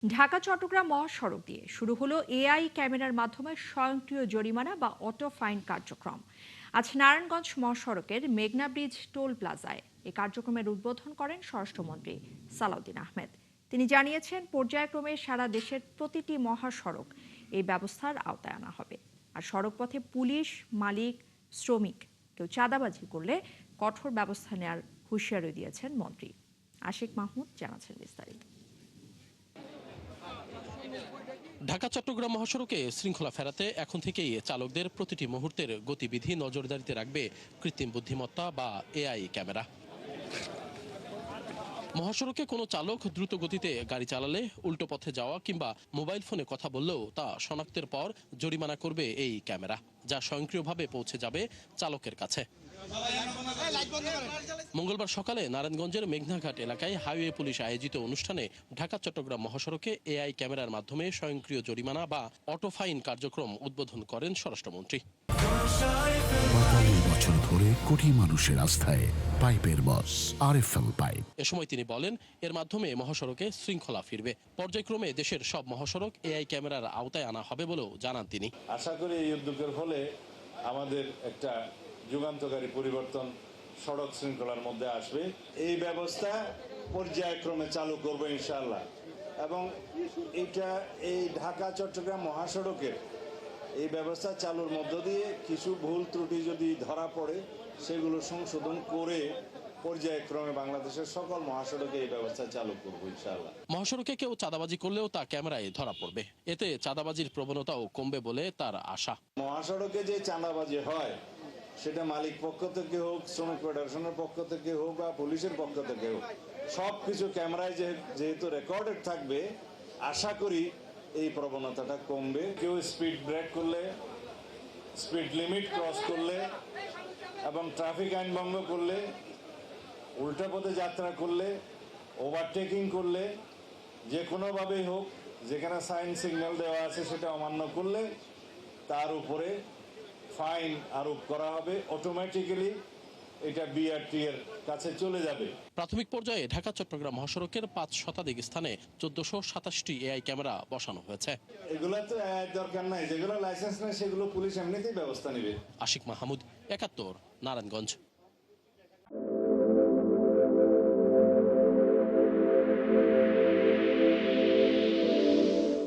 ঢাকা চট্টগ্রাম মহাসড়ক দিয়ে শুরু হলো এআই ক্যামেরার মাধ্যমে স্বয়ংক্রিয় জরিমানা বা অটো ফাইন কার্যক্রম। আজ নারায়ণগঞ্জ মহাসড়কের মেঘনা ব্রিজ টোল প্লাজায় এই কার্যক্রমের উদ্বোধন করেন স্বরাষ্ট্রমন্ত্রী সালাউদ্দিন আহমেদ। তিনি জানিয়েছেন, পর্যায়ক্রমে সারা দেশের প্রতিটি মহাসড়ক এই ব্যবস্থার আওতায় আনা হবে। আর সড়কপথে পুলিশ, মালিক, শ্রমিক কেউ চাঁদাবাজি করলে কঠোর ব্যবস্থা নেওয়ার হুঁশিয়ারি দিয়েছেন মন্ত্রী। আশিক মাহমুদ জানাচ্ছেন বিস্তারিত। ঢাকা চট্টগ্রাম মহাসড়কে শৃঙ্খলা ফেরাতে এখন থেকেই চালকদের প্রতিটি মুহূর্তের গতিবিধি নজরদারিতে রাখবে কৃত্রিম বুদ্ধিমত্তা বা এআই ক্যামেরা। মহাসড়কে কোনো চালক দ্রুত গতিতে গাড়ি চালালে, উল্টো পথে যাওয়া কিংবা মোবাইল ফোনে কথা বললেও তা শনাক্তের পর জরিমানা করবে এই ক্যামেরা, যা স্বয়ংক্রিয়ভাবে পৌঁছে যাবে চালকের কাছে। মঙ্গলবার সকালে নারায়ণগঞ্জের মেঘনাঘাট এলাকায় হাইওয়ে পুলিশ আয়োজিত অনুষ্ঠানে ঢাকা চট্টগ্রাম মহাসড়কে এআই ক্যামেরার মাধ্যমে স্বয়ংক্রিয় জরিমানা বা অটো ফাইন কার্যক্রম উদ্বোধন করেন স্বরাষ্ট্রমন্ত্রী। ৪৫ বছর ধরে কোটি মানুষের আস্থায় পাইপের বস আরএফএল পাইপ। এ সময় তিনি বলেন, এর মাধ্যমে মহাসড়কে শৃঙ্খলা ফিরবে। পর্যায়ক্রমে দেশের সব মহাসড়ক এআই ক্যামেরার আওতায় আনা হবে বলেও জানান তিনি। আশা করি এই উদ্যোগের ফলে আমাদের একটা যুগান্তকারী পরিবর্তন সড়ক শৃঙ্খলার মধ্যে আসবে। এই ব্যবস্থা পর্যায়ক্রমে চালু করবো ইনশাআল্লাহ, এবং এটা এই ঢাকা চট্টগ্রাম মহাসড়কের এই ব্যবস্থা চালুর মধ্য দিয়ে কিছু ভুল ত্রুটি যদি ধরা পড়ে সেগুলো সংশোধন করে পর্যায়ক্রমে বাংলাদেশের সকল মহাসড়কে এই ব্যবস্থা চালু করবো ইনশাআল্লাহ। মহাসড়কে কেউ চাঁদাবাজি করলেও তা ক্যামেরায় ধরা পড়বে। এতে চাঁদাবাজির প্রবণতাও কমবে বলে তার আশা। মহাসড়কে যে চাঁদাবাজি হয় সেটা মালিক পক্ষ থেকে হোক, শ্রমিক ফেডারেশনের পক্ষ থেকে হোক বা পুলিশের পক্ষ থেকে হোক, সবকিছু ক্যামেরায় যেহেতু রেকর্ডেড থাকবে, আশা করি এই প্রবণতাটা কমবে। কেউ স্পিড ব্রেক করলে, স্পিড লিমিট ক্রস করলে এবং ট্রাফিক আইন ভঙ্গ করলে, উল্টা পথে যাত্রা করলে, ওভারটেকিং করলে, যে কোনোভাবেই হোক, যেখানে সাইন সিগন্যাল দেওয়া আছে সেটা অমান্য করলে তার উপরে ফাইন আরোপ করা হবে। অটোমেটিক্যালি এটা বিআরটি এর কাছে চলে যাবে। প্রাথমিক পর্যায়ে ঢাকা চট্টগ্রাম মহাসড়কের ৫ শতাধিক স্থানে ১৪২৭টি এআই ক্যামেরা বসানো হয়েছে। এগুলা তো দরকার নাই, যেগুলো লাইসেন্স নেই সেগুলো পুলিশ এমনিতেই ব্যবস্থা নেবে। আশিক মাহমুদ, ৭১, নারায়ণগঞ্জ।